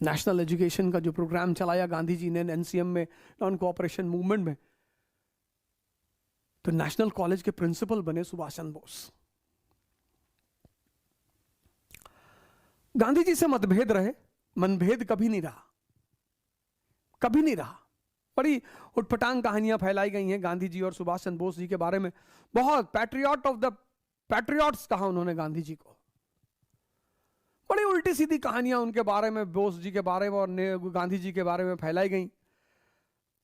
National education का जो programme चलाया गांधी जी ने एनसीएम में, नॉन कोऑपरेशन मूवमेंट में, तो नेशनल कॉलेज के प्रिंसिपल बने सुभाष चंद्र बोस। गांधी जी से मतभेद रहे, मनभेद कभी नहीं रहा, कभी नहीं रहा। बड़ी उटपटांग कहानियां फैलाई गई हैं गांधी जी और सुभाष चंद्र बोस जी के बारे में। बहुत पैट्रियट ऑफ द पैट्रियट्स कहा उन्होंने गांधी जी को। बड़ी उल्टी सीधी कहानियां उनके बारे में, बोस जी के बारे में और गांधी जी के बारे में फैलाई गई।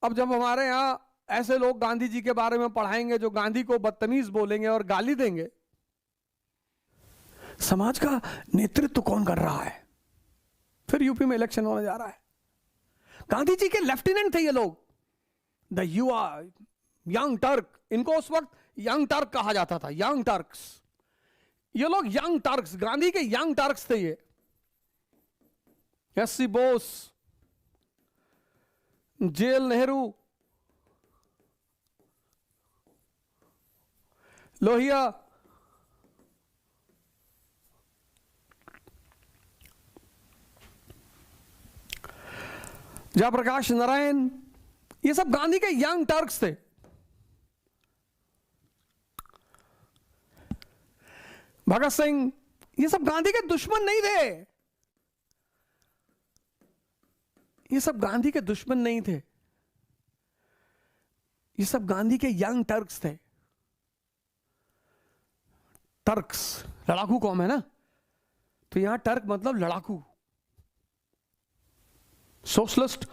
अब जब हमारे यहां ऐसे लोग गांधी जी के बारे में पढ़ाएंगे जो गांधी को बदतमीज बोलेंगे और गाली देंगे, समाज का नेतृत्व कौन कर रहा है? फिर यूपी में इलेक्शन होने जा रहा है। गांधी जी के लेफ्टिनेंट थे ये लोग, द युवा यंग टर्क। इनको उस वक्त यंग टर्क कहा जाता था, यंग टर्क्स। ये लोग यंग टर्क्स, गांधी के यंग टर्क्स थे ये। एस.सी. बोस, जेल नेहरू, लोहिया, जयप्रकाश नारायण, ये सब गांधी के यंग टर्क्स थे। भगत सिंह, ये सब गांधी के दुश्मन नहीं थे। ये सब गांधी के दुश्मन नहीं थे। ये सब गांधी के यंग टर्क्स थे। टर्क्स लड़ाकू कौम है ना, तो यहां टर्क मतलब लड़ाकू। सोशलिस्ट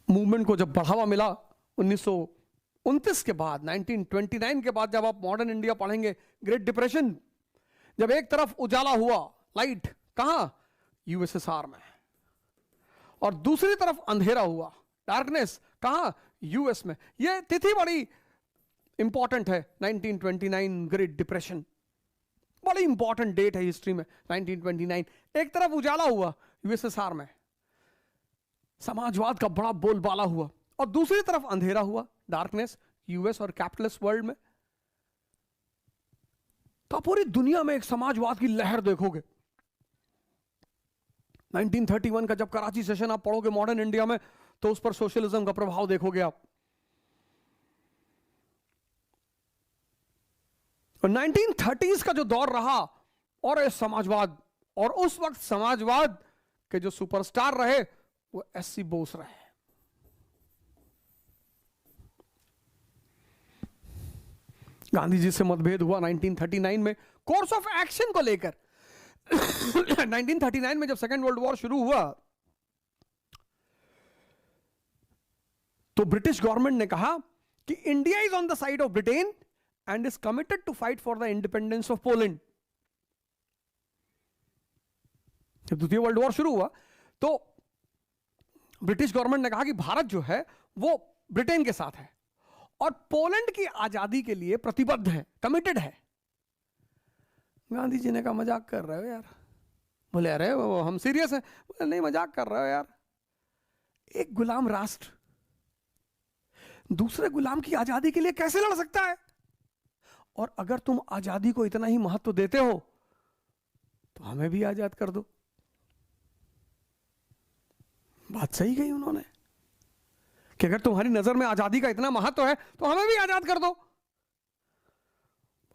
मूवमेंट को जब बढ़ावा मिला 1929 के बाद, 1929 के बाद, जब आप मॉडर्न इंडिया पढ़ेंगे, ग्रेट डिप्रेशन, जब एक तरफ उजाला हुआ, लाइट, कहां? यूएसएसआर में, और दूसरी तरफ अंधेरा हुआ, डार्कनेस, कहां? यूएस में। यह तिथि बड़ी इंपॉर्टेंट है, 1929 ग्रेट डिप्रेशन, बड़ी इंपॉर्टेंट डेट है हिस्ट्री में, 1929। एक तरफ उजाला हुआ यूएसएसआर में, समाजवाद का बड़ा बोलबाला हुआ, और दूसरी तरफ अंधेरा हुआ, डार्कनेस, यूएस और कैपिटलिस्ट वर्ल्ड में। तो पूरी दुनिया में एक समाजवाद की लहर देखोगे। 1931 का जब कराची सेशन आप पढ़ोगे मॉडर्न इंडिया में, तो उस पर सोशलिज्म का प्रभाव देखोगे आप। और 1930s का जो दौर रहा, और ये समाजवाद, और उस वक्त समाजवाद के जो सुपरस्टार रहे वो एस.सी. बोस रहे। गांधी जी से मतभेद हुआ 1939 में कोर्स ऑफ एक्शन को लेकर। 1939 में जब सेकेंड वर्ल्ड वॉर शुरू हुआ, तो ब्रिटिश गवर्नमेंट ने कहा कि India is on the side of Britain and is committed to fight for the independence of Poland. जब द्वितीय वर्ल्ड वॉर शुरू हुआ, तो ब्रिटिश गवर्नमेंट ने कहा कि भारत जो है वो ब्रिटेन के साथ है और पोलैंड की आजादी के लिए प्रतिबद्ध है, कमिटेड है। गांधी जी ने कहा मजाक कर रहे हो यार। बोले अरे वो हम सीरियस हैं। बोले नहीं, मजाक कर रहे हो यार। एक गुलाम राष्ट्र दूसरे गुलाम की आजादी के लिए कैसे लड़ सकता है? और अगर तुम आजादी को इतना ही महत्व देते हो तो हमें भी आजाद कर दो। बात सही कही उन्होंने कि अगर तुम्हारी नजर में आजादी का इतना महत्व है तो हमें भी आजाद कर दो।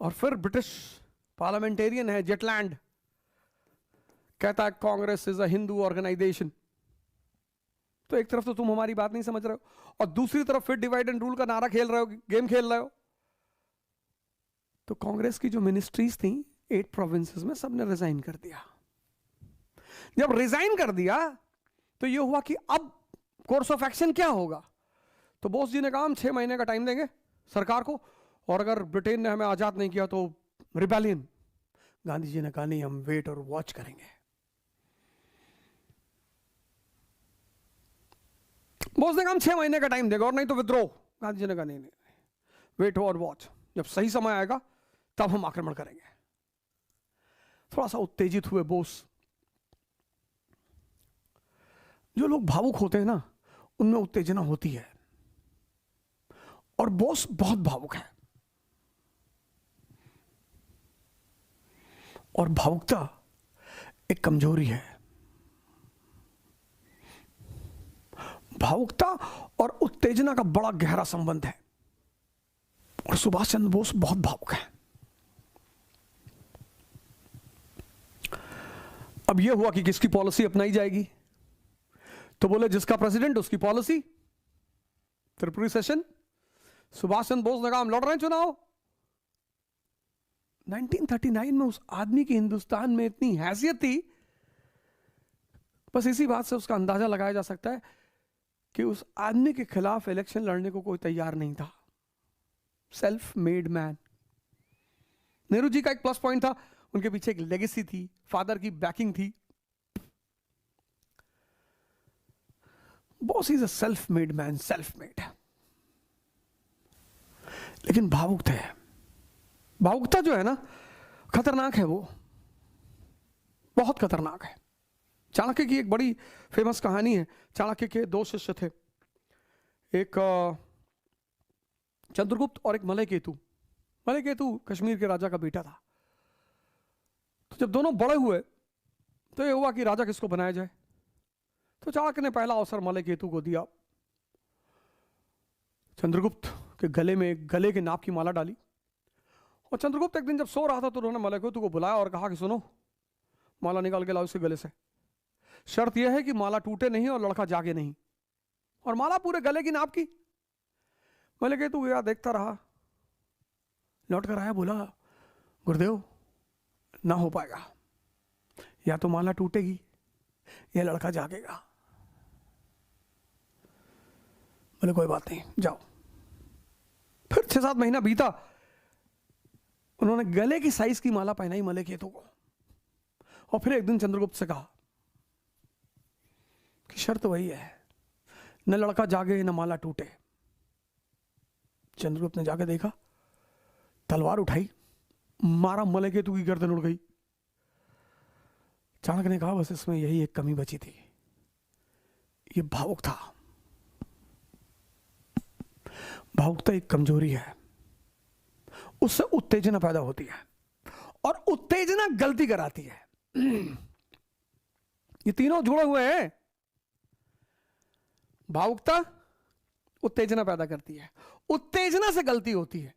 और फिर ब्रिटिश पार्लियामेंटेरियन है जेटलैंड, कहता है Congress is a Hindu organisation. तो एक तरफ तो तुम हमारी बात नहीं समझ रहे हो और दूसरी तरफ फिर डिवाइड एंड रूल का नारा खेल रहे हो, गेम खेल रहे हो। तो कांग्रेस की जो मिनिस्ट्रीज थी 8 प्रोविंसेस में, सबने रिजाइन कर दिया। जब रिजाइन कर दिया तो यह हुआ कि अब कोर्स ऑफ एक्शन क्या होगा? तो बोस जी ने कहा हम 6 महीने का टाइम देंगे सरकार को, और अगर ब्रिटेन ने हमें आजाद नहीं किया तो रिबेलियन। गांधी जी ने कहा नहीं, हम वेट और वॉच करेंगे। बोस ने कहा हम 6 महीने का टाइम देगा और नहीं तो विद्रोह। गांधी जी ने कहा नहीं नहीं, वेट और वॉच, जब सही समय आएगा तब हम आक्रमण करेंगे। थोड़ा सा उत्तेजित हुए बोस। जो लोग भावुक होते हैं ना, उनमें उत्तेजना होती है, और बोस बहुत भावुक है। और भावुकता एक कमजोरी है। भावुकता और उत्तेजना का बड़ा गहरा संबंध है, और सुभाष चंद्र बोस बहुत भावुक है। अब यह हुआ कि किसकी पॉलिसी अपनाई जाएगी, तो बोले जिसका प्रेसिडेंट उसकी पॉलिसी। त्रिपुरी सेशन, सुभाष चंद्र बोस ने कहा हम लड़ रहे हैं चुनाव। 1939 में उस आदमी की हिंदुस्तान में इतनी हैसियत थी, बस इसी बात से उसका अंदाजा लगाया जा सकता है कि उस आदमी के खिलाफ इलेक्शन लड़ने को कोई तैयार नहीं था। Self made man. Nehru ji का एक प्लस पॉइंट था, उनके पीछे एक लेगेसी थी, फादर की बैकिंग थी। Boss is a self made man, self made. लेकिन भावुक थे। भावुकता जो है ना, खतरनाक है, वो बहुत खतरनाक है। चाणक्य की एक बड़ी फेमस कहानी है। चाणक्य के दो शिष्य थे, एक चंद्रगुप्त और एक मलय केतु। मलय केतु कश्मीर के राजा का बेटा था। तो जब दोनों बड़े हुए तो ये हुआ कि राजा किसको बनाया जाए। तो चाणक्य ने पहला अवसर मलय केतु को दिया। चंद्रगुप्त के गले में गले के नाप की माला डाली, और चंद्रगुप्त एक दिन जब सो रहा था तो उन्होंने मलय केतु को बुलाया और कहा कि सुनो, माला निकाल के लाओ उसके गले से। शर्त यह है कि माला टूटे नहीं और लड़का जागे नहीं। और माला पूरे गले की नाप की। मलय केतु गया, देखता रहा, लौट कर आया, बोला गुरुदेव ना हो पाएगा, या तो माला टूटेगी या लड़का जागेगा। बोले कोई बात नहीं, जाओ। फिर 6-7 महीना बीता, उन्होंने गले की साइज की माला पहनाई मलय केतु को। और फिर एक दिन चंद्रगुप्त से कहा कि शर्त वही है, न लड़का जागे न माला टूटे। चंद्रगुप्त ने जाके देखा, तलवार उठाई, मारा, मलय केतु की गर्दन उड़ गई। चाणक्य ने कहा बस इसमें यही एक कमी बची थी, ये भावुक था। भावुकता एक कमजोरी है, उससे उत्तेजना पैदा होती है, और उत्तेजना गलती कराती है। ये तीनों जुड़े हुए हैं। भावुकता उत्तेजना पैदा करती है, उत्तेजना से गलती होती है।